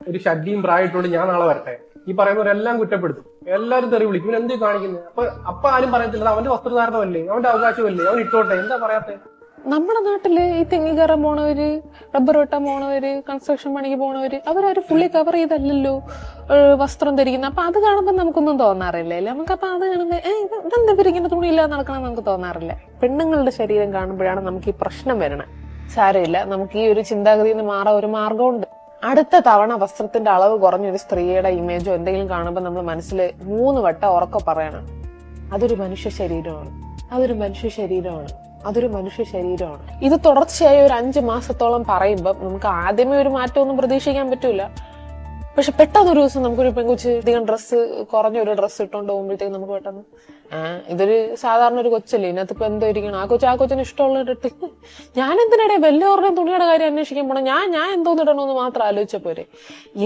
ഒരു ഷഡ്ഡിയും പ്രായമായിട്ടുണ്ട് ഞാൻ നാളെ വരട്ടെ, ഈ പറയുന്നവരെല്ലാം കുറ്റപ്പെടുത്തും, എല്ലാവരും തെറി വിളിക്കും. ഇവൻ എന്ത് കാണിക്കുന്നത്? അപ്പൊ ആരും പറയത്തില്ല അവന്റെ വസ്ത്രധാരണമല്ലേ, അവന്റെ അവകാശമല്ലേ, അവൻ ഇട്ടോട്ടെ. എന്താ പറയാത്തെ? നമ്മുടെ നാട്ടില് ഈ തെങ്ങി കയറാൻ പോണവര്, റബ്ബർ വെട്ടാൻ പോണവര്, കൺസ്ട്രക്ഷൻ പണിക്ക് പോണവര്, അവരൊരു ഫുള്ളി കവർ ചെയ്തല്ലല്ലോ വസ്ത്രം ധരിക്കുന്നത്. അപ്പൊ അത് കാണുമ്പോൾ നമുക്കൊന്നും തോന്നാറില്ല. നമുക്ക് അപ്പൊ അത് കാണുമ്പോൾ ഇതെന്താ ഇവരിങ്ങനെ തുണിയില്ലാതെ നടക്കണം നമുക്ക് തോന്നാറില്ല. പെണ്ണുങ്ങളുടെ ശരീരം കാണുമ്പോഴാണ് നമുക്ക് ഈ പ്രശ്നം വരണത്. സാരമില്ല, നമുക്ക് ഈ ഒരു ചിന്താഗതിയിൽ നിന്ന് മാറാൻ ഒരു മാർഗമുണ്ട്. അടുത്ത തവണ വസ്ത്രത്തിന്റെ അളവ് കുറഞ്ഞൊരു സ്ത്രീയുടെ ഇമേജോ എന്തെങ്കിലും കാണുമ്പോൾ നമ്മൾ മനസ്സിൽ 3 വട്ടം ഉറക്കെ പറയണം, അതൊരു മനുഷ്യ ശരീരമാണ്, അതൊരു മനുഷ്യ ശരീരമാണ്, അതൊരു മനുഷ്യ ശരീരമാണ്. ഇത് തുടർച്ചയായി ഒരു 5 മാസത്തോളം പറയുമ്പോൾ നമുക്ക് ആദ്യമേ ഒരു മാറ്റമൊന്നും പ്രതീക്ഷിക്കാൻ പറ്റൂല. പക്ഷെ പെട്ടെന്ന് ഒരു ദിവസം നമുക്കൊരു പെൺകൊച്ച് അധികം കുറഞ്ഞൊരു ഡ്രസ്സ് ഇട്ടോണ്ട് പോകുമ്പോഴത്തേക്ക് നമുക്ക് പെട്ടെന്ന് ഇതൊരു സാധാരണ ഒരു കൊച്ചല്ലേ, ഇതിനകത്ത് ഇപ്പൊ എന്തോ ഇരിക്കണം, ആ കൊച്ചിന് ഇഷ്ടമുള്ള ഇട്ട് ഞാൻ എന്തിനാടെ വലിയവരുടെയും തുണിയുടെ കാര്യം അന്വേഷിക്കാൻ പോണം, ഞാൻ എന്തോന്നിടണമെന്ന് മാത്രം ആലോചിച്ച പോരെ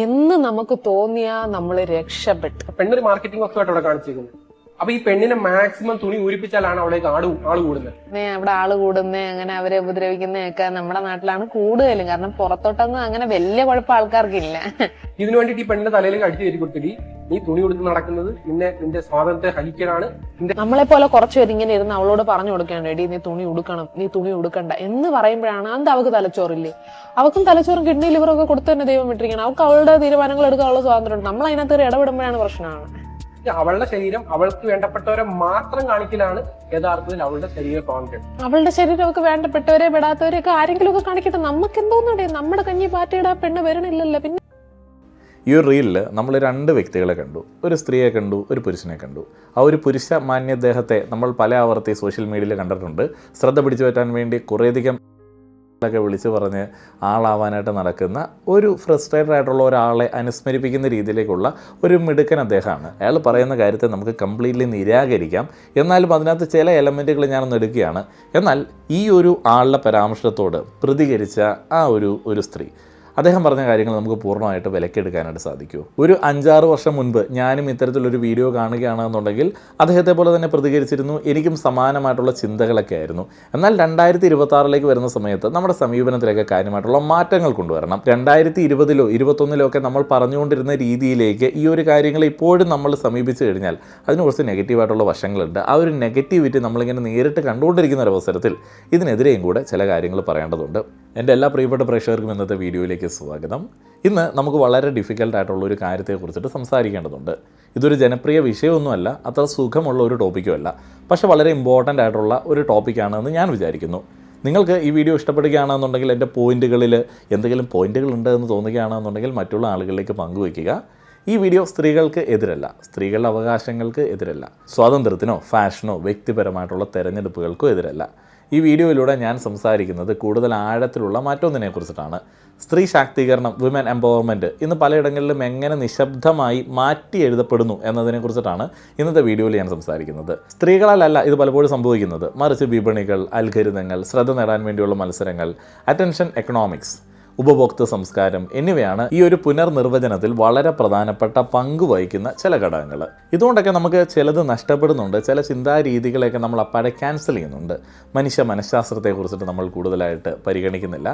എന്ന് നമുക്ക് തോന്നിയാ നമ്മൾ രക്ഷപ്പെട്ടു. പെണ്ണൊരു മാർക്കറ്റിംഗ് ഒക്കെ ആയിട്ട് അവിടെ കാണിച്ചിരിക്കുന്നത്. അപ്പൊ ഈ പെണ്ണിനെ മാക്സിമം തുണി ഊരിപ്പിച്ചാലാണ് അവിടേക്ക് ആള് കൂടുന്നത്. അവിടെ ആള് കൂടുന്നേ, അങ്ങനെ അവരെ ഉപദ്രവിക്കുന്നതൊക്കെ നമ്മുടെ നാട്ടിലാണ് കൂടുതലും. കാരണം പുറത്തോട്ടൊന്നും അങ്ങനെ വലിയ കുഴപ്പം ആൾക്കാർക്കില്ല. ഇതിനു വേണ്ടിട്ട് ഈ പെണ്ണിന്റെ തലയിലേക്ക് അടിച്ചു കയറ്റി കൊടുത്തിട്ട് നീ തുണി കൊടുത്ത് നടക്കുന്നത് നിന്റെ സ്വാതന്ത്ര്യത്തെ ഹനിക്കലാണ്. നമ്മളെ പോലെ കുറച്ചുപേർ ഇങ്ങനെ ഇരുന്ന് അവളോട് പറഞ്ഞു കൊടുക്കുകയാണ്, എടി നീ തുണി ഉടുക്കണം, നീ തുണി ഉടുക്കണ്ട എന്ന് പറയുമ്പോഴാണ് അത് അവൾക്ക് തലച്ചോറില്ലേ. അവൾക്കും തലച്ചോറും കിഡ്നി ലിവറൊക്കെ കൊടുത്ത് തന്നെ ദൈവം വിട്ടിരിക്കണം. അവൾക്ക് അവളുടെ തീരുമാനങ്ങൾ എടുക്കാനുള്ള സ്വാതന്ത്ര്യം ഉണ്ട്. നമ്മൾ അതിനകത്ത് ഇടപെടുമ്പോഴാണ് പ്രശ്നമാണ്. അവളുടെ ശരീരം അവൾക്ക് വേണ്ടപ്പെട്ടവരെ മാത്രം കാണിക്കലാണ് യഥാർത്ഥത്തിൽ അവളുടെ ശരീര കോൺഫിഡൻസ്. അവളുടെ ശരീരം അവൾക്ക് വേണ്ടപ്പെട്ടവരെ പെടാത്തവരെ ഒക്കെ ആരെങ്കിലും ഒക്കെ കാണിക്കട്ടെ. നമുക്ക് എന്തോന്നടേ, നമ്മുടെ കഞ്ഞി പാറ്റയുടെ പെണ്ണ് വരണില്ലല്ലോ. പിന്നെ ഈ ഒരു റീലിൽ നമ്മൾ 2 വ്യക്തികളെ കണ്ടു, ഒരു സ്ത്രീയെ കണ്ടു, ഒരു പുരുഷനെ കണ്ടു. ആ ഒരു പുരുഷ മാന്യദ്ദേഹത്തെ നമ്മൾ പല ആവർത്തി സോഷ്യൽ മീഡിയയിൽ കണ്ടിട്ടുണ്ട്. ശ്രദ്ധ പിടിച്ചു പറ്റാൻ വേണ്ടി കുറേയധികം ഒക്കെ വിളിച്ചു പറഞ്ഞ് ആളാവാനായിട്ട് നടക്കുന്ന ഒരു ഫ്രസ്ട്രേറ്റഡ് ആയിട്ടുള്ള ഒരാളെ അനുസ്മരിപ്പിക്കുന്ന രീതിയിലേക്കുള്ള ഒരു മിടുക്കൻ അദ്ദേഹമാണ്. അയാൾ പറയുന്ന കാര്യത്തെ നമുക്ക് കംപ്ലീറ്റ്ലി നിരാകരിക്കാം, എന്നാലും അതിനകത്ത് ചില എലമെൻറ്റുകൾ ഞാനൊന്ന് എടുക്കുകയാണ്. എന്നാൽ ഈ ഒരു ആളുടെ പരാമർശത്തോട് പ്രതികരിച്ച ആ ഒരു സ്ത്രീ, അദ്ദേഹം പറഞ്ഞ കാര്യങ്ങൾ നമുക്ക് പൂർണ്ണമായിട്ട് വിലക്കെടുക്കാനായിട്ട് സാധിക്കുമോ? ഒരു 5-6 വർഷം മുൻപ് ഞാനും ഇത്തരത്തിലൊരു വീഡിയോ കാണുകയാണെന്നുണ്ടെങ്കിൽ അദ്ദേഹത്തെ പോലെ തന്നെ പ്രതികരിച്ചിരുന്നു. എനിക്കും സമാനമായിട്ടുള്ള ചിന്തകളൊക്കെ ആയിരുന്നു. എന്നാൽ 2026 വരുന്ന സമയത്ത് നമ്മുടെ സമീപനത്തിലൊക്കെ കാര്യമായിട്ടുള്ള മാറ്റങ്ങൾ കൊണ്ടുവരണം. 2020-ലോ 2021-ലോ ഒക്കെ നമ്മൾ പറഞ്ഞുകൊണ്ടിരുന്ന രീതിയിലേക്ക് ഈ ഒരു കാര്യങ്ങൾ ഇപ്പോഴും നമ്മൾ സമീപിച്ചു കഴിഞ്ഞാൽ അതിന് കുറച്ച് നെഗറ്റീവായിട്ടുള്ള വശങ്ങളുണ്ട്. ആ ഒരു നെഗറ്റിവിറ്റി നമ്മളിങ്ങനെ നേരിട്ട് കണ്ടുകൊണ്ടിരിക്കുന്ന ഒരു അവസരത്തിൽ ഇതിനെതിരെയും കൂടെ ചില കാര്യങ്ങൾ പറയേണ്ടതുണ്ട്. എൻ്റെ എല്ലാ പ്രിയപ്പെട്ട പ്രേക്ഷകർക്കും ഇന്നത്തെ വീഡിയോയിലേക്ക് സ്വാഗതം. ഇന്ന് നമുക്ക് വളരെ ഡിഫിക്കൽട്ടായിട്ടുള്ള ഒരു കാര്യത്തെക്കുറിച്ചിട്ട് സംസാരിക്കേണ്ടതുണ്ട്. ഇതൊരു ജനപ്രിയ വിഷയമൊന്നുമല്ല, അത്ര സുഖമുള്ള ഒരു ടോപ്പിക്കുമല്ല, പക്ഷേ വളരെ ഇമ്പോർട്ടൻ്റ് ആയിട്ടുള്ള ഒരു ടോപ്പിക്കാണെന്ന് ഞാൻ വിചാരിക്കുന്നു. നിങ്ങൾക്ക് ഈ വീഡിയോ ഇഷ്ടപ്പെടുകയാണെന്നുണ്ടെങ്കിൽ എൻ്റെ പോയിന്റുകളിൽ എന്തെങ്കിലും പോയിന്റുകൾ ഉണ്ടെന്ന് തോന്നുകയാണെന്നുണ്ടെങ്കിൽ മറ്റുള്ള ആളുകളിലേക്ക് പങ്കുവയ്ക്കുക. ഈ വീഡിയോ സ്ത്രീകൾക്ക് എതിരല്ല, സ്ത്രീകളുടെ അവകാശങ്ങൾക്ക് എതിരല്ല, സ്വാതന്ത്ര്യത്തിനോ ഫാഷനോ വ്യക്തിപരമായിട്ടുള്ള തെരഞ്ഞെടുപ്പുകൾക്കോ എതിരല്ല. ഈ വീഡിയോയിലൂടെ ഞാൻ സംസാരിക്കുന്നത് കൂടുതൽ ആഴത്തിലുള്ള മറ്റൊന്നിനെ കുറിച്ചിട്ടാണ്. സ്ത്രീ ശാക്തീകരണം, വിമൻ എംപവർമെൻറ്റ് ഇന്ന് പലയിടങ്ങളിലും എങ്ങനെ നിശബ്ദമായി മാറ്റി എഴുതപ്പെടുന്നു എന്നതിനെക്കുറിച്ചിട്ടാണ് ഇന്നത്തെ വീഡിയോയിൽ ഞാൻ സംസാരിക്കുന്നത്. സ്ത്രീകളല്ല ഇത് പലപ്പോഴും സംഭവിക്കുന്നത്, മറിച്ച് വിപണികൾ, അൽഗരിതങ്ങൾ, ശ്രദ്ധ നേടാൻ വേണ്ടിയുള്ള മത്സരങ്ങൾ, അറ്റൻഷൻ എക്കണോമിക്സ്, ഉപഭോക്തൃ സംസ്കാരം എന്നിവയാണ് ഈ ഒരു പുനർനിർവചനത്തിൽ വളരെ പ്രധാനപ്പെട്ട പങ്ക് വഹിക്കുന്ന ചില ഘടകങ്ങൾ. ഇതുകൊണ്ടൊക്കെ നമുക്ക് ചിലത് നഷ്ടപ്പെടുന്നുണ്ട്, ചില ചിന്താരീതികളെയൊക്കെ നമ്മൾ അപ്പാടെ ക്യാൻസൽ ചെയ്യുന്നുണ്ട്. മനുഷ്യ മനഃശാസ്ത്രത്തെക്കുറിച്ചിട്ട് നമ്മൾ കൂടുതലായിട്ട് പരിഗണിക്കുന്നില്ല,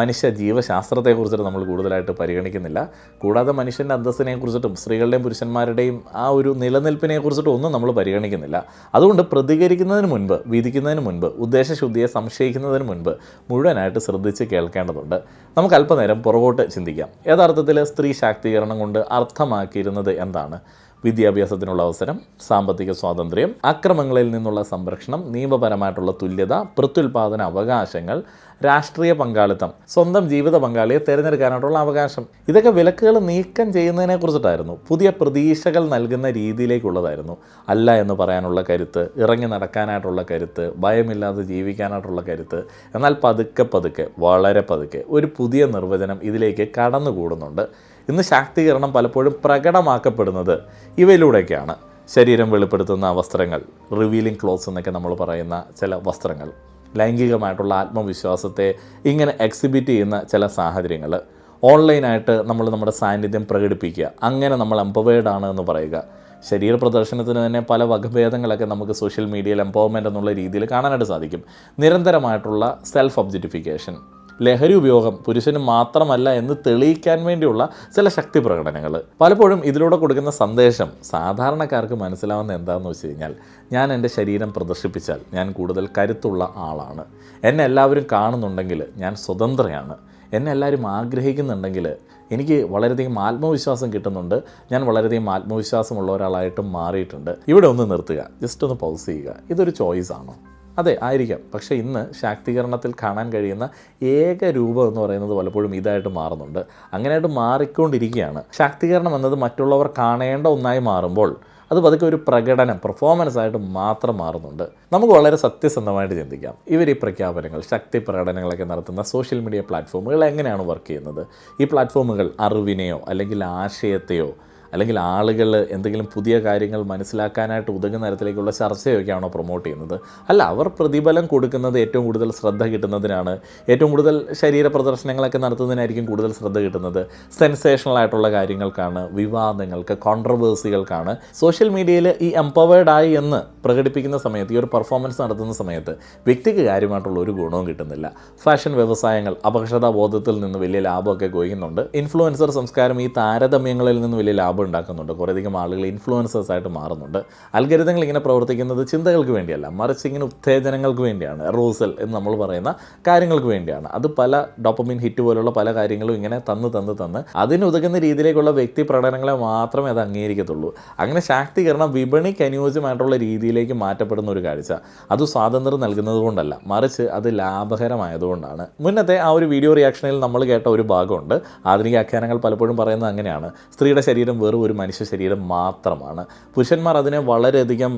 മനുഷ്യ ജീവശാസ്ത്രത്തെക്കുറിച്ചിട്ട് നമ്മൾ കൂടുതലായിട്ട് പരിഗണിക്കുന്നില്ല. കൂടാതെ മനുഷ്യൻ്റെ അന്തസ്സിനെക്കുറിച്ചിട്ടും സ്ത്രീകളുടെയും പുരുഷന്മാരുടെയും ആ ഒരു നിലനിൽപ്പിനെക്കുറിച്ചിട്ടും ഒന്നും നമ്മൾ പരിഗണിക്കുന്നില്ല. അതുകൊണ്ട് പ്രതികരിക്കുന്നതിന് മുൻപ്, വിധിക്കുന്നതിന് മുൻപ്, ഉദ്ദേശശുദ്ധിയെ സംശയിക്കുന്നതിന് മുൻപ് മുഴുവനായിട്ട് ശ്രദ്ധിച്ച് കേൾക്കേണ്ടതുണ്ട്. നമുക്ക് അല്പനേരം പുറകോട്ട് ചിന്തിക്കാം. യഥാർത്ഥത്തിൽ സ്ത്രീ ശാക്തീകരണം കൊണ്ട് അർത്ഥമാക്കിയിരുന്നത് എന്താണ്? വിദ്യാഭ്യാസത്തിനുള്ള അവസരം, സാമ്പത്തിക സ്വാതന്ത്ര്യം, അക്രമങ്ങളിൽ നിന്നുള്ള സംരക്ഷണം, നിയമപരമായിട്ടുള്ള തുല്യത, പ്രത്യുൽപാദന അവകാശങ്ങൾ, രാഷ്ട്രീയ പങ്കാളിത്തം, സ്വന്തം ജീവിത പങ്കാളിയെ തിരഞ്ഞെടുക്കാനായിട്ടുള്ള അവകാശം. ഇതൊക്കെ വിലക്കുകൾ നീക്കം ചെയ്യുന്നതിനെ കുറിച്ചിട്ടായിരുന്നു, പുതിയ പ്രതീക്ഷകൾ നൽകുന്ന രീതിയിലേക്കുള്ളതായിരുന്നു. അല്ല എന്ന് പറയാനുള്ള കരുത്ത്, ഇറങ്ങി നടക്കാനായിട്ടുള്ള കരുത്ത്, ഭയമില്ലാതെ ജീവിക്കാനായിട്ടുള്ള കരുത്ത്. എന്നാൽ പതുക്കെ വളരെ പതുക്കെ ഒരു പുതിയ നിർവചനം ഇതിലേക്ക് കടന്നുകൂടുന്നുണ്ട്. ഇന്ന് ശാക്തീകരണം പലപ്പോഴും പ്രകടമാക്കപ്പെടുന്നത് ഇവയിലൂടെയൊക്കെയാണ്. ശരീരം വെളിപ്പെടുത്തുന്ന വസ്ത്രങ്ങൾ, റിവീലിംഗ് ക്ലോത്ത്സ് എന്നൊക്കെ നമ്മൾ പറയുന്ന ചില വസ്ത്രങ്ങൾ, ലൈംഗികമായിട്ടുള്ള ആത്മവിശ്വാസത്തെ ഇങ്ങനെ എക്സിബിറ്റ് ചെയ്യുന്ന ചില സാഹചര്യങ്ങൾ, ഓൺലൈനായിട്ട് നമ്മൾ നമ്മുടെ സാന്നിധ്യം പ്രകടിപ്പിക്കുക, അങ്ങനെ നമ്മൾ എംപവേർഡ് ആണ് എന്ന് പറയുക. ശരീര പ്രദർശനത്തിന് തന്നെ പല വകഭേദങ്ങളൊക്കെ നമുക്ക് സോഷ്യൽ മീഡിയയിൽ എംപവർമെൻറ്റ് എന്നുള്ള രീതിയിൽ കാണാനായിട്ട് സാധിക്കും. നിരന്തരമായിട്ടുള്ള സെൽഫ് ഒബ്ജക്റ്റിഫിക്കേഷൻ, ലഹരി ഉപയോഗം പുരുഷന് മാത്രമല്ല എന്ന് തെളിയിക്കാൻ വേണ്ടിയുള്ള ചില ശക്തി പ്രകടനങ്ങൾ. പലപ്പോഴും ഇതിലൂടെ കൊടുക്കുന്ന സന്ദേശം സാധാരണക്കാർക്ക് മനസ്സിലാവുന്ന എന്താണെന്ന് വെച്ച് കഴിഞ്ഞാൽ, ഞാൻ എൻ്റെ ശരീരം പ്രദർശിപ്പിച്ചാൽ ഞാൻ കൂടുതൽ കരുത്തുള്ള ആളാണ്, എന്നെ എല്ലാവരും കാണുന്നുണ്ടെങ്കിൽ ഞാൻ സ്വതന്ത്രയാണ്, എന്നെ എല്ലാവരും ആഗ്രഹിക്കുന്നുണ്ടെങ്കിൽ എനിക്ക് വളരെയധികം ആത്മവിശ്വാസം കിട്ടുന്നുണ്ട്, ഞാൻ വളരെയധികം ആത്മവിശ്വാസമുള്ള ഒരാളായിട്ടും മാറിയിട്ടുണ്ട്. ഇവിടെ ഒന്ന് നിർത്തുക, ജസ്റ്റ് ഒന്ന് പൗസ് ചെയ്യുക. ഇതൊരു ചോയ്സ് ആണോ? അതെ, ആയിരിക്കാം. പക്ഷേ ഇന്ന് ശാക്തീകരണത്തിൽ കാണാൻ കഴിയുന്ന ഏക രൂപം എന്ന് പറയുന്നത് പലപ്പോഴും ഇതായിട്ട് മാറുന്നുണ്ട്. അങ്ങനെയായിട്ട് മാറിക്കൊണ്ടിരിക്കുകയാണ്. ശാക്തീകരണം എന്നത് മറ്റുള്ളവർ കാണേണ്ട ഒന്നായി മാറുമ്പോൾ അത് പതുക്കെ ഒരു പ്രകടനം, പെർഫോമൻസ് ആയിട്ട് മാത്രം മാറുന്നുണ്ട്. നമുക്ക് വളരെ സത്യസന്ധമായിട്ട് ചിന്തിക്കാം, ഇവർ ഈ പ്രഖ്യാപനങ്ങൾ, ശക്തി പ്രകടനങ്ങളൊക്കെ നടത്തുന്ന സോഷ്യൽ മീഡിയ പ്ലാറ്റ്ഫോമുകൾ എങ്ങനെയാണ് വർക്ക് ചെയ്യുന്നത്? ഈ പ്ലാറ്റ്ഫോമുകൾ അറിവിനെയോ അല്ലെങ്കിൽ ആശയത്തെയോ അല്ലെങ്കിൽ ആളുകൾ എന്തെങ്കിലും പുതിയ കാര്യങ്ങൾ മനസ്സിലാക്കാനായിട്ട് ഉതകുന്ന തരത്തിലേക്കുള്ള ചർച്ചയൊക്കെയാണോ പ്രൊമോട്ട് ചെയ്യുന്നത്? അല്ല, അവർ പ്രതിഫലം കൊടുക്കുന്നത് ഏറ്റവും കൂടുതൽ ശ്രദ്ധ കിട്ടുന്നതിനാണ്. ഏറ്റവും കൂടുതൽ ശരീര പ്രദർശനങ്ങളൊക്കെ നടത്തുന്നതിനായിരിക്കും കൂടുതൽ ശ്രദ്ധ കിട്ടുന്നത്. സെൻസേഷണലായിട്ടുള്ള കാര്യങ്ങൾക്കാണ്, വിവാദങ്ങൾക്ക്, കോൺട്രവേഴ്സികൾക്കാണ്. സോഷ്യൽ മീഡിയയിൽ ഈ എംപവേർഡ് ആയി എന്ന് പ്രകടിപ്പിക്കുന്ന സമയത്ത്, ഈ ഒരു പെർഫോമൻസ് നടത്തുന്ന സമയത്ത് വ്യക്തിക്ക് കാര്യമായിട്ടുള്ള ഒരു ഗുണവും കിട്ടുന്നില്ല. ഫാഷൻ വ്യവസായങ്ങൾ അപകർഷതാബോധത്തിൽ നിന്ന് വലിയ ലാഭമൊക്കെ കൊയ്യുന്നുണ്ട്. ഇൻഫ്ലുവൻസർ സംസ്കാരം ഈ താരതമ്യങ്ങളിൽ നിന്ന് വലിയ ലാഭം ഉണ്ടാക്കുന്നുണ്ട്. കുറേയധികം ആളുകൾ ഇൻഫ്ലുവൻസേഴ്സ് ആയിട്ട് മാറുന്നുണ്ട്. അൽഗരിതങ്ങൾ ഇങ്ങനെ പ്രവർത്തിക്കുന്നത് ചിന്തകൾക്ക് വേണ്ടിയല്ല, മറിച്ച് ഇങ്ങനെ ഉത്തേജനങ്ങൾക്ക് വേണ്ടിയാണ്. റോസൽ എന്ന് നമ്മൾ പറയുന്ന കാര്യങ്ങൾക്ക് വേണ്ടിയാണ്. അത് പല ഡോപ്പമിൻ ഹിറ്റ് പോലുള്ള പല കാര്യങ്ങളും ഇങ്ങനെ തന്ന് അതിനുതകുന്ന രീതിയിലേക്കുള്ള വ്യക്തി പ്രകടനങ്ങളെ മാത്രമേ അത് അംഗീകരിക്കത്തുള്ളൂ. അങ്ങനെ ശാക്തീകരണം വിപണിക്ക് അനുയോജ്യമായിട്ടുള്ള രീതിയിലേക്ക് മാറ്റപ്പെടുന്ന ഒരു കാഴ്ച. അത് സ്വാതന്ത്ര്യം നൽകുന്നത് കൊണ്ടല്ല, മറിച്ച് അത് ലാഭകരമായതുകൊണ്ടാണ്. മുന്നത്തെ ആ ഒരു വീഡിയോ റിയാക്ഷനിൽ നമ്മൾ കേട്ട ഒരു ഭാഗമുണ്ട്. ആധുനിക ആഖ്യാനങ്ങൾ പലപ്പോഴും പറയുന്നത് അങ്ങനെയാണ്, സ്ത്രീയുടെ ശരീരം വെറും ഒരു മനുഷ്യ ശരീരം മാത്രമാണ്. പുരുഷന്മാർ അതിനെ വളരെയധികം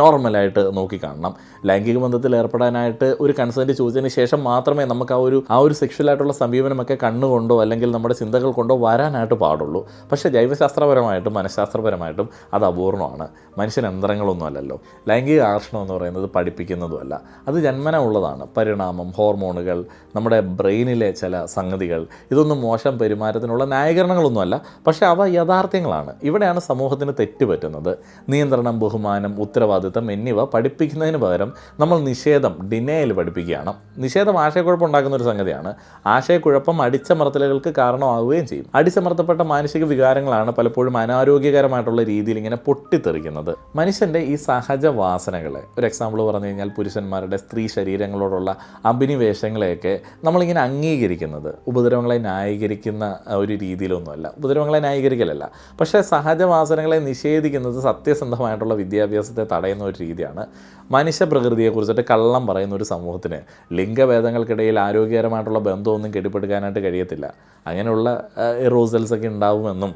നോർമലായിട്ട് നോക്കിക്കാണണം. ലൈംഗിക ബന്ധത്തിൽ ഏർപ്പെടാനായിട്ട് ഒരു കൺസെൻറ്റ് ചോദിച്ചതിന് ശേഷം മാത്രമേ നമുക്ക് ആ ഒരു സെക്ഷുവലായിട്ടുള്ള സമീപനമൊക്കെ കണ്ണുകൊണ്ടോ അല്ലെങ്കിൽ നമ്മുടെ ചിന്തകൾ കൊണ്ടോ വരാനായിട്ട് പാടുള്ളൂ. പക്ഷേ ജൈവശാസ്ത്രപരമായിട്ടും മനഃശാസ്ത്രപരമായിട്ടും അത് അപൂർണമാണ്. മനുഷ്യൻ യന്ത്രങ്ങളൊന്നും അല്ലല്ലോ. ലൈംഗിക ആകർഷണം എന്ന് പറയുന്നത് പഠിപ്പിക്കുന്നതുമല്ല, അത് ജന്മന ഉള്ളതാണ്. പരിണാമം, ഹോർമോണുകൾ, നമ്മുടെ ബ്രെയിനിലെ ചില സംഗതികൾ, ഇതൊന്നും മോശം പെരുമാറ്റത്തിനുള്ള ന്യായീകരണങ്ങളൊന്നുമല്ല. പക്ഷേ അവ യാഥാർത്ഥ്യങ്ങളാണ്. ഇവിടെയാണ് സമൂഹത്തിന് തെറ്റുപറ്റുന്നത്. നിയന്ത്രണം, ബഹുമാനം, ഉത്തരവാദിത്തം എന്നിവ പഠിപ്പിക്കുന്നതിന് പകരം നമ്മൾ നിഷേധം, ഡിനയൽ പഠിപ്പിക്കുകയാണ്. നിഷേധം ആശയക്കുഴപ്പം ഉണ്ടാക്കുന്ന ഒരു സംഗതിയാണ്. ആശയക്കുഴപ്പം അടിച്ചമർത്തലുകൾക്ക് കാരണമാവുകയും ചെയ്യും. അടിച്ചമർത്തപ്പെട്ട മാനസിക വികാരങ്ങളാണ് പലപ്പോഴും അനാരോഗ്യകരമായിട്ടുള്ള രീതിയിൽ ഇങ്ങനെ പൊട്ടിത്തെറിക്കുന്നത്. മനുഷ്യൻ്റെ ഈ സഹജ വാസനകളെ, ഒരു എക്സാമ്പിൾ പറഞ്ഞു കഴിഞ്ഞാൽ പുരുഷന്മാരുടെ സ്ത്രീ ശരീരങ്ങളോടുള്ള അഭിനിവേശങ്ങളെയൊക്കെ നമ്മളിങ്ങനെ അംഗീകരിക്കുന്നത് ഉപദ്രവങ്ങളെ ന്യായീകരിക്കുന്ന ഒരു രീതിയിലൊന്നുമല്ല. ഉപദ്രവങ്ങളെ ന്യായീകരിക്കലല്ല, പക്ഷേ സഹജവാസനകളെ നിഷേധിക്കുന്നത് സത്യസന്ധമായിട്ടുള്ള വിദ്യാഭ്യാസത്തെ തടയുന്ന ഒരു രീതിയാണ്. മനുഷ്യ പ്രകൃതിയെക്കുറിച്ചിട്ട് കള്ളം പറയുന്ന ഒരു സമൂഹത്തിന് ലിംഗഭേദങ്ങൾക്കിടയിൽ ആരോഗ്യകരമായിട്ടുള്ള ബന്ധമൊന്നും കെട്ടിപ്പടുക്കാനായിട്ട് കഴിയത്തില്ല. അങ്ങനെയുള്ള എറോസൽസൊക്കെ ഉണ്ടാവുമെന്നും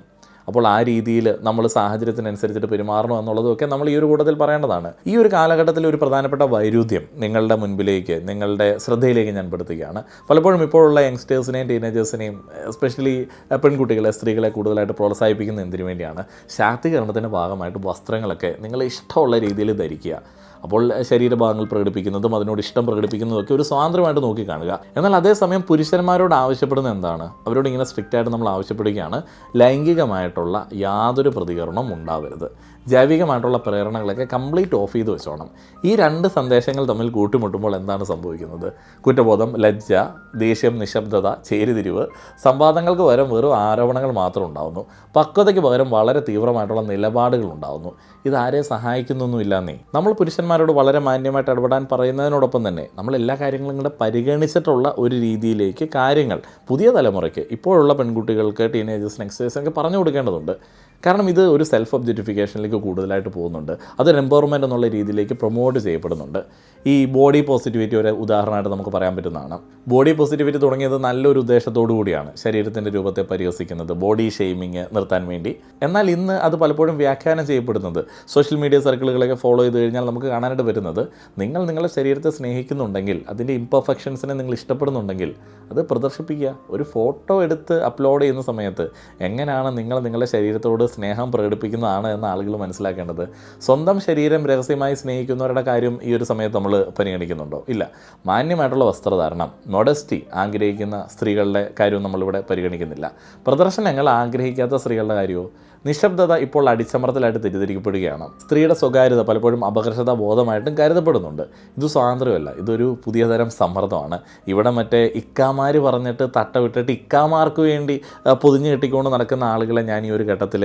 അപ്പോൾ ആ രീതിയിൽ നമ്മൾ സാഹചര്യത്തിനനുസരിച്ചിട്ട് പെരുമാറണം എന്നുള്ളതൊക്കെ നമ്മൾ ഈ ഒരു കൂട്ടത്തിൽ പറയേണ്ടതാണ്. ഈ ഒരു കാലഘട്ടത്തിൽ ഒരു പ്രധാനപ്പെട്ട വൈരുദ്ധ്യം നിങ്ങളുടെ മുൻപിലേക്ക്, നിങ്ങളുടെ ശ്രദ്ധയിലേക്ക് ഞാൻ പെടുത്തുകയാണ്. പലപ്പോഴും ഇപ്പോഴുള്ള യങ്സ്റ്റേഴ്സിനെയും ടീനേജേഴ്സിനെയും എസ്പെഷ്യലി പെൺകുട്ടികളെ, സ്ത്രീകളെ കൂടുതലായിട്ട് പ്രോത്സാഹിപ്പിക്കുന്ന എന്തിനു വേണ്ടിയാണ്? ശാക്തീകരണത്തിൻ്റെ ഭാഗമായിട്ട് വസ്ത്രങ്ങളൊക്കെ നിങ്ങൾ ഇഷ്ടമുള്ള രീതിയിൽ ധരിക്കുക. അപ്പോൾ ശരീരഭാഗങ്ങൾ പ്രകടിപ്പിക്കുന്നതും അതിനോട് ഇഷ്ടം പ്രകടിപ്പിക്കുന്നതും ഒക്കെ ഒരു സ്വാതന്ത്ര്യമായിട്ട് നോക്കിക്കാണുക. എന്നാൽ അതേസമയം പുരുഷന്മാരോട് ആവശ്യപ്പെടുന്നത് എന്താണ്? അവരോട് ഇങ്ങനെ സ്ട്രിക്റ്റായിട്ട് നമ്മൾ ആവശ്യപ്പെടുകയാണ്, ലൈംഗികമായിട്ടുള്ള യാതൊരു പ്രതികരണവും ഉണ്ടാവരുത്. ജൈവികമായിട്ടുള്ള പ്രേരണകളൊക്കെ കംപ്ലീറ്റ് ഓഫ് ചെയ്ത് വെച്ചോണം. ഈ രണ്ട് സന്ദേശങ്ങൾ തമ്മിൽ കൂട്ടിമുട്ടുമ്പോൾ എന്താണ് സംഭവിക്കുന്നത്? കുറ്റബോധം, ലജ്ജ, ദേഷ്യം, നിശബ്ദത, ചേരിതിരിവ്, സംവാദങ്ങൾക്ക് പകരം വെറും ആരോപണങ്ങൾ മാത്രം ഉണ്ടാകുന്നു. പക്വതയ്ക്ക് പകരം വളരെ തീവ്രമായിട്ടുള്ള നിലപാടുകൾ ഉണ്ടാകുന്നു. ഇതാരെ സഹായിക്കുന്നൊന്നുമില്ലെന്നേ. നമ്മൾ പുരുഷന്മാരോട് വളരെ മാന്യമായിട്ട് ഇടപെടാൻ പറയുന്നതിനോടൊപ്പം തന്നെ നമ്മൾ എല്ലാ കാര്യങ്ങളും കൂടെ പരിഗണിച്ചിട്ടുള്ള ഒരു രീതിയിലേക്ക് കാര്യങ്ങൾ പുതിയ തലമുറയ്ക്ക്, ഇപ്പോഴുള്ള പെൺകുട്ടികൾക്ക്, ടീനേജേഴ്സ്, യങ്സ്റ്റേഴ്സിനൊക്കെ പറഞ്ഞു കൊടുക്കേണ്ടതുണ്ട്. കാരണം ഇത് ഒരു സെൽഫ് ഒബ്ജക്റ്റിഫിക്കേഷനിലേക്ക് കൂടുതലായിട്ട് പോകുന്നുണ്ട്. അതൊരു എംപവർമെൻ്റ് എന്നുള്ള രീതിയിലേക്ക് പ്രൊമോട്ട് ചെയ്യപ്പെടുന്നുണ്ട്. ഈ ബോഡി പോസിറ്റിവിറ്റി ഒരു ഉദാഹരണമായിട്ട് നമുക്ക് പറയാൻ പറ്റുന്നതാണ്. ബോഡി പോസിറ്റിവിറ്റി തുടങ്ങിയത് നല്ലൊരു ഉദ്ദേശത്തോടു കൂടിയാണ്, ശരീരത്തിൻ്റെ രൂപത്തെ പരിഹസിക്കുന്നത്, ബോഡി ഷെയ്മിങ് നിർത്താൻ വേണ്ടി. എന്നാൽ ഇന്ന് അത് പലപ്പോഴും വ്യാഖ്യാനം ചെയ്യപ്പെടുന്നത്, സോഷ്യൽ മീഡിയ സർക്കിളുകളൊക്കെ ഫോളോ ചെയ്ത് കഴിഞ്ഞാൽ നമുക്ക് കാണാനായിട്ട് വരുന്നത്, നിങ്ങൾ നിങ്ങളുടെ ശരീരത്തെ സ്നേഹിക്കുന്നുണ്ടെങ്കിൽ, അതിൻ്റെ ഇംപെർഫെക്ഷൻസിനെ നിങ്ങൾ ഇഷ്ടപ്പെടുന്നുണ്ടെങ്കിൽ അത് പ്രദർശിപ്പിക്കുക. ഒരു ഫോട്ടോ എടുത്ത് അപ്ലോഡ് ചെയ്യുന്ന സമയത്ത് എങ്ങനെയാണ് നിങ്ങൾ നിങ്ങളുടെ ശരീരത്തോട് സ്നേഹം പ്രകടിപ്പിക്കുന്നതാണ് എന്ന് ആളുകൾ മനസ്സിലാക്കേണ്ടത്. സ്വന്തം ശരീരം രഹസ്യമായി സ്നേഹിക്കുന്നവരുടെ കാര്യം ഈ ഒരു സമയത്ത് നമ്മൾ പരിഗണിക്കുന്നുണ്ടോ? ഇല്ല. മാന്യമായിട്ടുള്ള വസ്ത്രധാരണം, മോഡസ്റ്റി ആഗ്രഹിക്കുന്ന സ്ത്രീകളുടെ കാര്യവും നമ്മളിവിടെ പരിഗണിക്കുന്നില്ല. പ്രദർശനങ്ങൾ ആഗ്രഹിക്കാത്ത സ്ത്രീകളുടെ കാര്യമോ? നിശബ്ദത ഇപ്പോൾ അടിച്ചമർത്തലായിട്ട് തെറ്റിദ്ധരിക്കപ്പെടുകയാണ്. സ്ത്രീയുടെ സ്വകാര്യത പലപ്പോഴും അപകർഷതാ ബോധമായിട്ടും കരുതപ്പെടുന്നുണ്ട്. ഇത് സ്വാതന്ത്ര്യമല്ല, ഇതൊരു പുതിയ തരം സമ്മർദ്ദമാണ്. ഇവിടെ മറ്റേ ഇക്കാമാർ പറഞ്ഞിട്ട് തട്ട വിട്ടിട്ട് ഇക്കാമാർക്ക് വേണ്ടി പൊതിഞ്ഞ് കെട്ടിക്കൊണ്ട് നടക്കുന്ന ആളുകളെ ഞാൻ ഈ ഒരു ഘട്ടത്തിൽ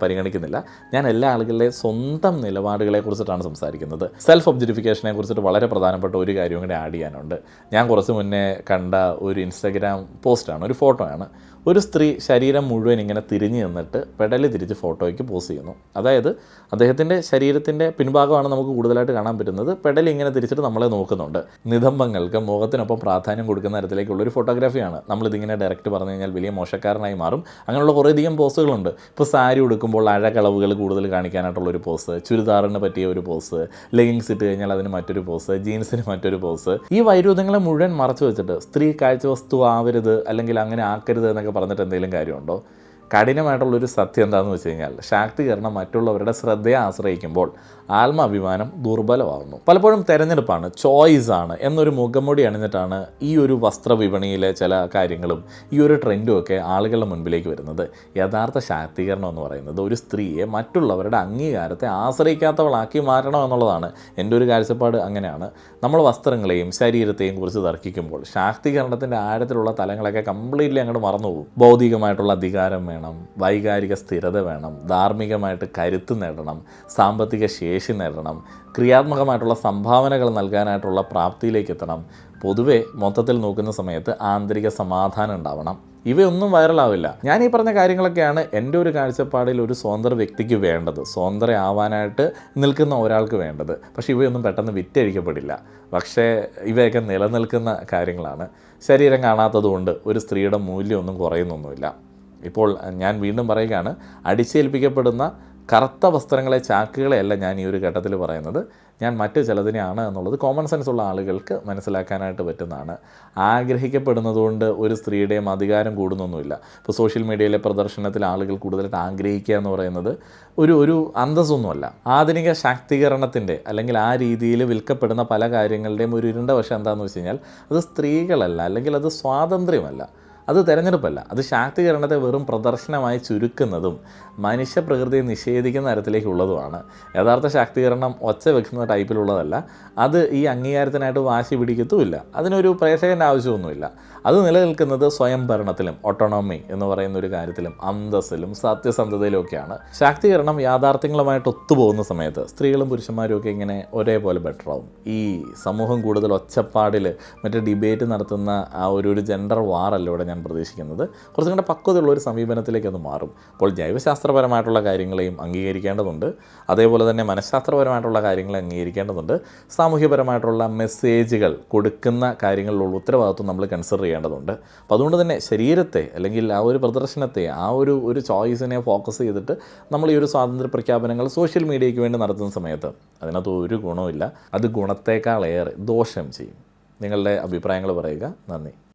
പരിഗണിക്കുന്നില്ല. ഞാൻ എല്ലാ ആളുകളുടെ സ്വന്തം നിലപാടുകളെ കുറിച്ചിട്ടാണ് സംസാരിക്കുന്നത്. സെൽഫ് ഒബ്ജക്റ്റിഫിക്കേഷനെ കുറിച്ചിട്ട് വളരെ പ്രധാനപ്പെട്ട ഒരു കാര്യം കൂടി ആഡ് ചെയ്യാനുണ്ട്. ഞാൻ കുറച്ച് മുന്നേ കണ്ട ഒരു ഇൻസ്റ്റാഗ്രാം പോസ്റ്റാണ്, ഒരു ഫോട്ടോയാണ്. ഒരു സ്ത്രീ ശരീരം മുഴുവൻ ഇങ്ങനെ തിരിഞ്ഞ് നിന്നിട്ട് പെടലി തിരിച്ച് ഫോട്ടോയ്ക്ക് പോസ്റ്റ് ചെയ്യുന്നു. അതായത് അദ്ദേഹത്തിൻ്റെ ശരീരത്തിൻ്റെ പിൻഭാഗമാണ് നമുക്ക് കൂടുതലായിട്ട് കാണാൻ പറ്റുന്നത്. പെടലി ഇങ്ങനെ തിരിച്ചിട്ട് നമ്മളെ നോക്കുന്നുണ്ട്. നിതംബങ്ങൾക്ക് മുഖത്തിനൊപ്പം പ്രാധാന്യം കൊടുക്കുന്ന തരത്തിലേക്കുള്ളൊരു ഫോട്ടോഗ്രാഫിയാണ്. നമ്മളിതിങ്ങനെ ഡയറക്റ്റ് പറഞ്ഞു കഴിഞ്ഞാൽ വലിയ മോശക്കാരനായി മാറും. അങ്ങനെയുള്ള കുറേയധികം പോസ്റ്റുകളുണ്ട്. ഇപ്പോൾ സാരി ഉടുക്കുമ്പോൾ അഴകളവുകൾ കൂടുതൽ കാണിക്കാനായിട്ടുള്ളൊരു പോസ്, ചുരിദാറിന് പറ്റിയ ഒരു പോസ്, ലെഗിങ്സ് ഇട്ട് കഴിഞ്ഞാൽ അതിന് മറ്റൊരു പോസ്, ജീൻസിന് മറ്റൊരു പോസ്. ഈ വൈരുദ്ധ്യങ്ങളെ മുഴുവൻ മറച്ചു വെച്ചിട്ട് സ്ത്രീ കാഴ്ച വസ്തു ആവരുത് അല്ലെങ്കിൽ അങ്ങനെ ആക്കരുത് എന്നൊക്കെ പറഞ്ഞിട്ട് എന്തെങ്കിലും കാര്യമുണ്ടോ? കഠിനമായിട്ടുള്ളൊരു സത്യം എന്താണെന്ന് വെച്ച് കഴിഞ്ഞാൽ ശാക്തീകരണം മറ്റുള്ളവരുടെ ശ്രദ്ധയെ ആശ്രയിക്കുമ്പോൾ ആത്മാഭിമാനം ദുർബലമാകുന്നു. പലപ്പോഴും തെരഞ്ഞെടുപ്പാണ്, ചോയ്സാണ് എന്നൊരു മുഖംമൂടി അണിഞ്ഞിട്ടാണ് ഈ ഒരു വസ്ത്രവിപണിയിലെ ചില കാര്യങ്ങളും ഈ ഒരു ട്രെൻഡും ഒക്കെ ആളുകളുടെ മുൻപിലേക്ക് വരുന്നത്. യഥാർത്ഥ ശാക്തീകരണം എന്ന് പറയുന്നത് ഒരു സ്ത്രീയെ മറ്റുള്ളവരുടെ അംഗീകാരത്തെ ആശ്രയിക്കാത്തവളാക്കി മാറ്റണം എന്നുള്ളതാണ്. എൻ്റെ ഒരു കാഴ്ചപ്പാട് അങ്ങനെയാണ്. നമ്മൾ വസ്ത്രങ്ങളെയും ശരീരത്തെയും കുറിച്ച് തർക്കിക്കുമ്പോൾ ശാക്തീകരണത്തിൻ്റെ ആഴത്തിലുള്ള തലങ്ങളൊക്കെ കംപ്ലീറ്റ്ലി അങ്ങോട്ട് മറന്നുപോകും. ഭൗതികമായിട്ടുള്ള അധികാരം വേണം, വൈകാരിക സ്ഥിരത വേണം, ധാർമ്മികമായിട്ട് കരുത്ത് നേടണം, സാമ്പത്തിക ശേഷി നേടണം, ക്രിയാത്മകമായിട്ടുള്ള സംഭാവനകൾ നൽകാനായിട്ടുള്ള പ്രാപ്തിയിലേക്ക് എത്തണം. പൊതുവെ മൊത്തത്തിൽ നോക്കുന്ന സമയത്ത് ആന്തരിക സമാധാനം ഉണ്ടാവണം. ഇവയൊന്നും വൈറലാവില്ല. ഞാൻ ഈ പറഞ്ഞ കാര്യങ്ങളൊക്കെയാണ് എൻ്റെ ഒരു കാഴ്ചപ്പാടിൽ ഒരു സ്വതന്ത്ര വ്യക്തിക്ക് വേണ്ടത്, സ്വതന്ത്ര ആവാനായിട്ട് നിൽക്കുന്ന ഒരാൾക്ക് വേണ്ടത്. പക്ഷേ ഇവയൊന്നും പെട്ടെന്ന് വിറ്റഴിക്കപ്പെടില്ല. പക്ഷേ ഇവയൊക്കെ നിലനിൽക്കുന്ന കാര്യങ്ങളാണ്. ശരീരം കാണാത്തതുകൊണ്ട് ഒരു സ്ത്രീയുടെ മൂല്യമൊന്നും കുറയുന്നൊന്നുമില്ല. ഇപ്പോൾ ഞാൻ വീണ്ടും പറയുകയാണ്, അടിച്ചേൽപ്പിക്കപ്പെടുന്ന കറുത്ത വസ്ത്രങ്ങളെ, ചാക്കുകളെയല്ല ഞാൻ ഈ ഒരു ഘട്ടത്തിൽ പറയുന്നത്. ഞാൻ മറ്റ് ചിലതിനെയാണ് എന്നുള്ളത് കോമൺ സെൻസ് ഉള്ള ആളുകൾക്ക് മനസ്സിലാക്കാനായിട്ട് പറ്റുന്നതാണ്. ആഗ്രഹിക്കപ്പെടുന്നതുകൊണ്ട് ഒരു സ്ത്രീയുടെയും അധികാരം കൂടുന്നൊന്നുമില്ല. ഇപ്പോൾ സോഷ്യൽ മീഡിയയിലെ പ്രദർശനത്തിൽ ആളുകൾ കൂടുതലായിട്ട് ആഗ്രഹിക്കുക എന്ന് പറയുന്നത് ഒരു അന്തസ്സൊന്നുമല്ല. ആധുനിക ശാക്തീകരണത്തിൻ്റെ അല്ലെങ്കിൽ ആ രീതിയിൽ വിൽക്കപ്പെടുന്ന പല കാര്യങ്ങളുടെയും ഒരു ഇരുണ്ട വശം എന്താണെന്ന് വെച്ച് കഴിഞ്ഞാൽ അത് സ്ത്രീകളല്ല, അല്ലെങ്കിൽ അത് സ്വാതന്ത്ര്യമല്ല, അത് തിരഞ്ഞെടുപ്പല്ല. അത് ശാക്തീകരണത്തെ വെറും പ്രദർശനമായി ചുരുക്കുന്നതും മനുഷ്യ പ്രകൃതിയെ നിഷേധിക്കുന്ന തരത്തിലേക്കുള്ളതുമാണ്. യഥാർത്ഥ ശാക്തീകരണം ഒച്ച വെക്കുന്ന ടൈപ്പിലുള്ളതല്ല. അത് ഈ അംഗീകാരത്തിനായിട്ട് വാശി പിടിക്കത്തുമില്ല. അതിനൊരു പ്രേക്ഷകൻ്റെ ആവശ്യമൊന്നുമില്ല. അത് നിലനിൽക്കുന്നത് സ്വയംഭരണത്തിലും ഓട്ടോണോമി എന്ന് പറയുന്ന ഒരു കാര്യത്തിലും അന്തസ്സിലും സത്യസന്ധതയിലും ഒക്കെയാണ്. ശാക്തീകരണം യാഥാർത്ഥ്യങ്ങളുമായിട്ട് ഒത്തുപോകുന്ന സമയത്ത് സ്ത്രീകളും പുരുഷന്മാരും ഒക്കെ ഇങ്ങനെ ഒരേപോലെ ബെറ്ററാവും. ഈ സമൂഹം കൂടുതൽ ഒച്ചപ്പാടിൽ മറ്റേ ഡിബേറ്റ് നടത്തുന്ന ആ ഒരു ജെൻഡർ വാറല്ല ഇവിടെ ഞാൻ പ്രതീക്ഷിക്കുന്നത്. കുറച്ചും കൂടെ പക്വതയുള്ള ഒരു സമീപനത്തിലേക്ക് അത് മാറും. അപ്പോൾ ജൈവശാസ്ത്രപരമായിട്ടുള്ള കാര്യങ്ങളെയും അംഗീകരിക്കേണ്ടതുണ്ട്, അതേപോലെ തന്നെ മനഃശാസ്ത്രപരമായിട്ടുള്ള കാര്യങ്ങളെ അംഗീകരിക്കേണ്ടതുണ്ട്. സാമൂഹ്യപരമായിട്ടുള്ള മെസ്സേജുകൾ കൊടുക്കുന്ന കാര്യങ്ങളിലുള്ള ഉത്തരവാദിത്വം നമ്മൾ കൺസിഡർ ചെയ്യേണ്ടതുണ്ട്. അപ്പോൾ അതുകൊണ്ട് തന്നെ ശരീരത്തെ അല്ലെങ്കിൽ ആ ഒരു പ്രദർശനത്തെ, ആ ഒരു ചോയ്സിനെ ഫോക്കസ് ചെയ്തിട്ട് നമ്മൾ ഈ ഒരു സ്വാതന്ത്ര്യ പ്രഖ്യാപനങ്ങൾ സോഷ്യൽ മീഡിയയ്ക്ക് വേണ്ടി നടത്തുന്ന സമയത്ത് അതിനകത്ത് ഒരു ഗുണവുമില്ല. അത് ഗുണത്തേക്കാളേറെ ദോഷം ചെയ്യും. നിങ്ങളുടെ അഭിപ്രായങ്ങൾ പറയുക. നന്ദി.